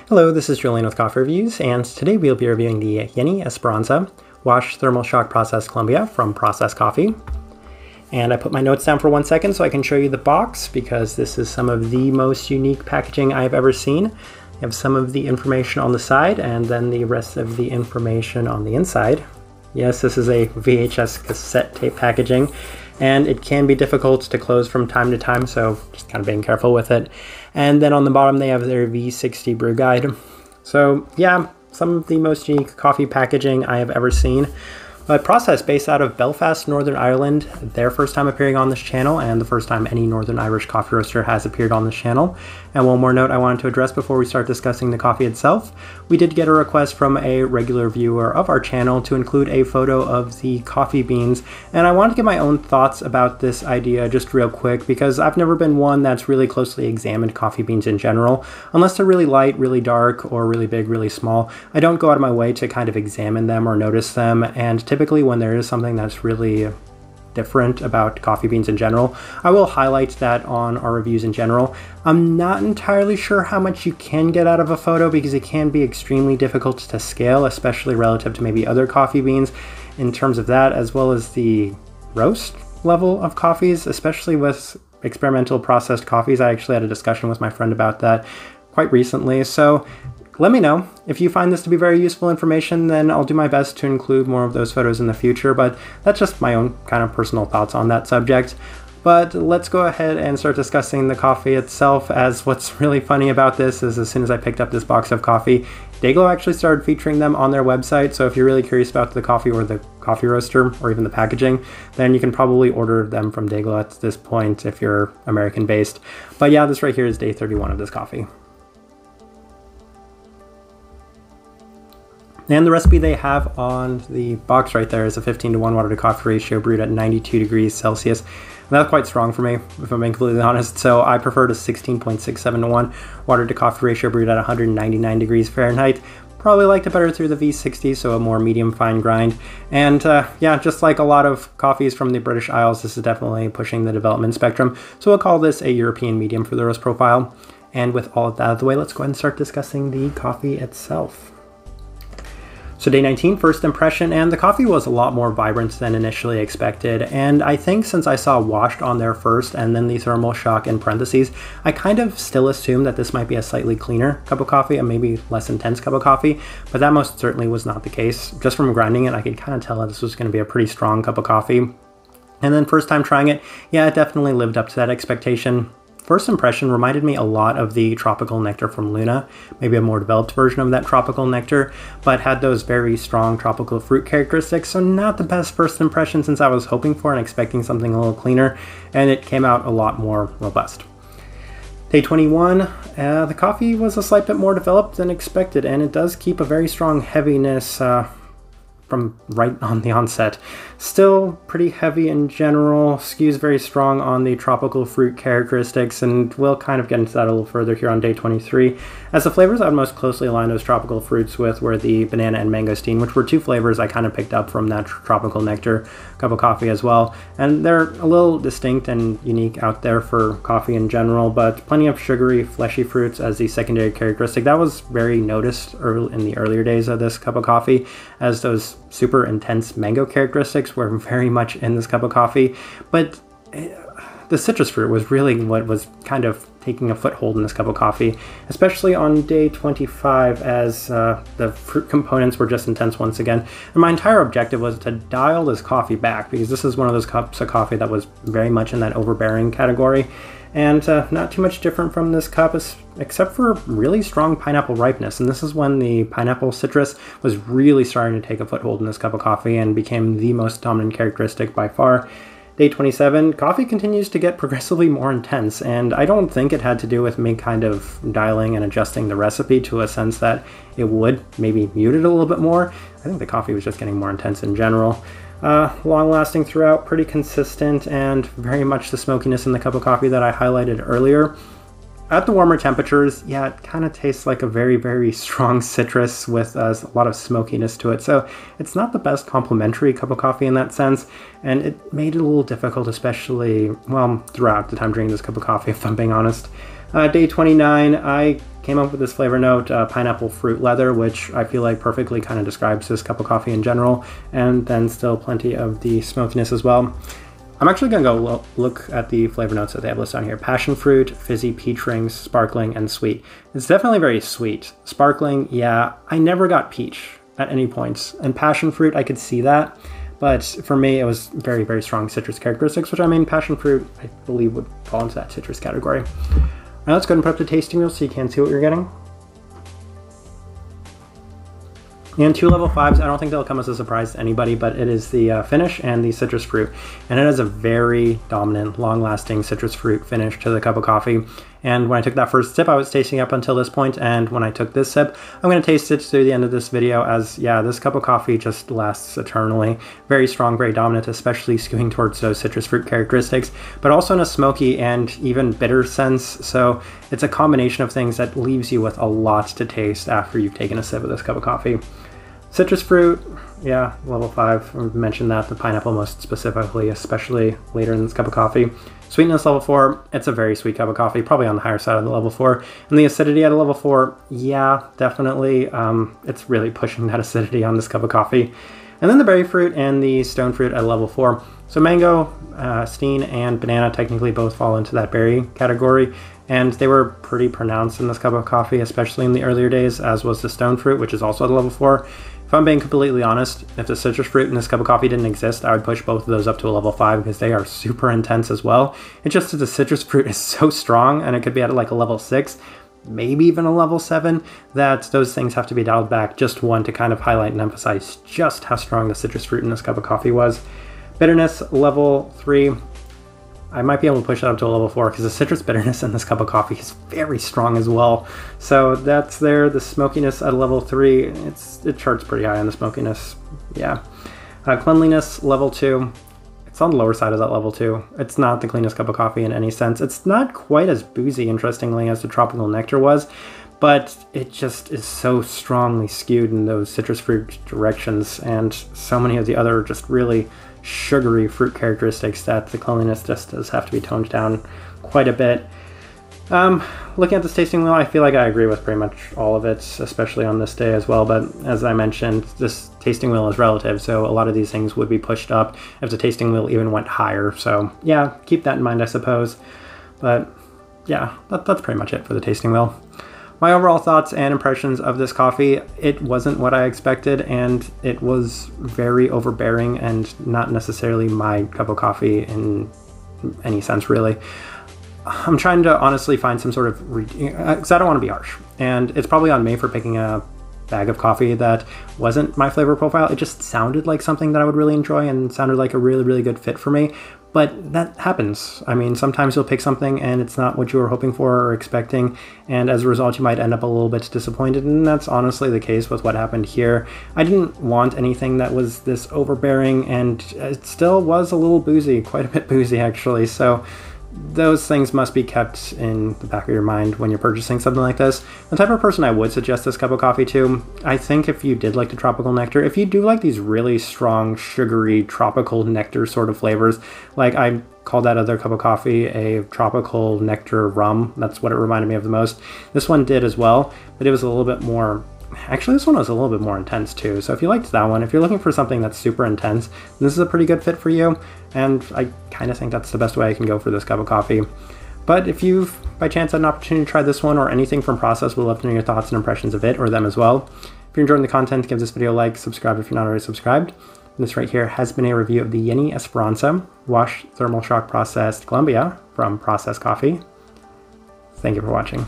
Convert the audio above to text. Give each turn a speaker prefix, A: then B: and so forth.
A: Hello, this is Julian with Coffee Reviews, and today we'll be reviewing the Yenni Esperanza Washed Thermal Shock Processed Colombia from Processed Coffee. And I put my notes down for 1 second so I can show you the box, because this is some of the most unique packaging I've ever seen. You have some of the information on the side and then the rest of the information on the inside. Yes, this is a VHS cassette tape packaging, and it can be difficult to close from time to time, so just kind of being careful with it. And then on the bottom they have their V60 brew guide. So yeah, some of the most unique coffee packaging I have ever seen. But Process, based out of Belfast, Northern Ireland, their first time appearing on this channel, and the first time any Northern Irish coffee roaster has appeared on this channel. And one more note I wanted to address before we start discussing the coffee itself. We did get a request from a regular viewer of our channel to include a photo of the coffee beans, and I wanted to give my own thoughts about this idea just real quick, because I've never been one that's really closely examined coffee beans in general. Unless they're really light, really dark, or really big, really small, I don't go out of my way to kind of examine them or notice them, and typically when there is something that's really different about coffee beans in general, I will highlight that on our reviews in general. I'm not entirely sure how much you can get out of a photo, because it can be extremely difficult to scale, especially relative to maybe other coffee beans in terms of that, as well as the roast level of coffees, especially with experimental processed coffees. I actually had a discussion with my friend about that quite recently, so let me know. If you find this to be very useful information, then I'll do my best to include more of those photos in the future, but that's just my own kind of personal thoughts on that subject. But let's go ahead and start discussing the coffee itself, as what's really funny about this is as soon as I picked up this box of coffee, Dayglow actually started featuring them on their website, so if you're really curious about the coffee or the coffee roaster or even the packaging, then you can probably order them from Dayglow at this point if you're American based. But yeah, this right here is day 31 of this coffee. And the recipe they have on the box right there is a 15:1 water to coffee ratio brewed at 92 degrees Celsius. And that's quite strong for me, if I'm being completely honest. So I prefer a 16.67:1 water to coffee ratio brewed at 199 degrees Fahrenheit. Probably liked it better through the V60, so a more medium fine grind. And yeah, just like a lot of coffees from the British Isles, this is definitely pushing the development spectrum. So we'll call this a European medium for the roast profile. And with all of that out of the way, let's go ahead and start discussing the coffee itself. So day 19, first impression, and the coffee was a lot more vibrant than initially expected, and I think since I saw washed on there first and then the thermal shock in parentheses, I kind of still assumed that this might be a slightly cleaner cup of coffee, a maybe less intense cup of coffee, but that most certainly was not the case. Just from grinding it, I could kind of tell that this was going to be a pretty strong cup of coffee. And then first time trying it, yeah, it definitely lived up to that expectation. First impression reminded me a lot of the tropical nectar from Luna, maybe a more developed version of that tropical nectar, but had those very strong tropical fruit characteristics, so not the best first impression since I was hoping for and expecting something a little cleaner, and it came out a lot more robust. Day 21, the coffee was a slight bit more developed than expected, and it does keep a very strong heaviness from right on the onset. Still pretty heavy in general, skews very strong on the tropical fruit characteristics, and we'll kind of get into that a little further here on day 23. As the flavors I would most closely align those tropical fruits with were the banana and mangosteen, which were two flavors I kind of picked up from that tropical nectar cup of coffee as well. And they're a little distinct and unique out there for coffee in general, but plenty of sugary, fleshy fruits as the secondary characteristic. That was very noticed in the earlier days of this cup of coffee, as those super intense mango characteristics were very much in this cup of coffee, but the citrus fruit was really what was kind of taking a foothold in this cup of coffee, especially on day 25, as the fruit components were just intense once again. And my entire objective was to dial this coffee back, because this is one of those cups of coffee that was very much in that overbearing category, and not too much different from this cup, except for really strong pineapple ripeness. And this is when the pineapple citrus was really starting to take a foothold in this cup of coffee and became the most dominant characteristic by far. Day 27, coffee continues to get progressively more intense, and I don't think it had to do with me kind of dialing and adjusting the recipe to a sense that it would maybe mute it a little bit more. I think the coffee was just getting more intense in general. Long lasting throughout, pretty consistent, and very much the smokiness in the cup of coffee that I highlighted earlier. At the warmer temperatures, yeah, it kind of tastes like a very, very strong citrus with a lot of smokiness to it. So it's not the best complementary cup of coffee in that sense, and it made it a little difficult, especially, well, throughout the time drinking this cup of coffee, if I'm being honest. Day 29, I came up with this flavor note, pineapple fruit leather, which I feel like perfectly kind of describes this cup of coffee in general, and then still plenty of the smokiness as well. I'm actually going to go look at the flavor notes that they have listed on here. Passion fruit, fizzy peach rings, sparkling, and sweet. It's definitely very sweet. Sparkling, yeah, I never got peach at any points. And passion fruit, I could see that. But for me, it was very, very strong citrus characteristics, which I mean, passion fruit, I believe, would fall into that citrus category. Now let's go ahead and put up the tasting wheel so you can see what you're getting. And 2 level 5s, I don't think they'll come as a surprise to anybody, but it is the finish and the citrus fruit. And it has a very dominant, long-lasting citrus fruit finish to the cup of coffee. And when I took that first sip, I was tasting up until this point, and when I took this sip, I'm going to taste it through the end of this video as, yeah, this cup of coffee just lasts eternally. Very strong, very dominant, especially skewing towards those citrus fruit characteristics, but also in a smoky and even bitter sense. So it's a combination of things that leaves you with a lot to taste after you've taken a sip of this cup of coffee. Citrus fruit, yeah, level 5. I mentioned that, the pineapple most specifically, especially later in this cup of coffee. Sweetness, level 4. It's a very sweet cup of coffee, probably on the higher side of the level 4. And the acidity at a level 4, yeah, definitely. It's really pushing that acidity on this cup of coffee. And then the berry fruit and the stone fruit at level 4. So mango, steen, and banana technically both fall into that berry category. And they were pretty pronounced in this cup of coffee, especially in the earlier days, as was the stone fruit, which is also at level 4. If I'm being completely honest, if the citrus fruit in this cup of coffee didn't exist, I would push both of those up to a level 5 because they are super intense as well. It's just that the citrus fruit is so strong, and it could be at like a level 6, maybe even a level 7, that those things have to be dialed back just one to kind of highlight and emphasize just how strong the citrus fruit in this cup of coffee was. Bitterness, level 3. I might be able to push that up to a level 4 because the citrus bitterness in this cup of coffee is very strong as well. So that's there. The smokiness at level 3, it charts pretty high on the smokiness. Yeah. Cleanliness, level 2. It's on the lower side of that level 2. It's not the cleanest cup of coffee in any sense. It's not quite as boozy, interestingly, as the tropical nectar was, but it just is so strongly skewed in those citrus fruit directions, and so many of the other just really sugary fruit characteristics that the cleanliness just does have to be toned down quite a bit. Looking at this tasting wheel, I feel like I agree with pretty much all of it, especially on this day as well, but as I mentioned, this tasting wheel is relative, so a lot of these things would be pushed up if the tasting wheel even went higher. So yeah, keep that in mind, I suppose. But yeah, that's pretty much it for the tasting wheel. My overall thoughts and impressions of this coffee, it wasn't what I expected, and it was very overbearing and not necessarily my cup of coffee in any sense, really. I'm trying to honestly find some sort of, because I don't want to be harsh, and it's probably on me for picking a bag of coffee that wasn't my flavor profile. It just sounded like something that I would really enjoy and sounded like a really, really good fit for me. But that happens. I mean, sometimes you'll pick something and it's not what you were hoping for or expecting, and as a result you might end up a little bit disappointed, and that's honestly the case with what happened here. I didn't want anything that was this overbearing, and it still was a little boozy, quite a bit boozy actually, so those things must be kept in the back of your mind when you're purchasing something like this. The type of person I would suggest this cup of coffee to, I think if you did like the tropical nectar, if you do like these really strong, sugary, tropical nectar sort of flavors, like I called that other cup of coffee a tropical nectar rum, that's what it reminded me of the most. This one did as well, but it was a little bit more, actually this one was a little bit more intense too, so if you liked that one, if you're looking for something that's super intense, this is a pretty good fit for you, and I kind of think that's the best way I can go for this cup of coffee. But if you've by chance had an opportunity to try this one or anything from Process, we'd love to know your thoughts and impressions of it or them as well. If you're enjoying the content, give this video a like, subscribe if you're not already subscribed. And this right here has been a review of the Yenni Esperanza Wash Thermal Shock Processed Colombia from Process Coffee. Thank you for watching.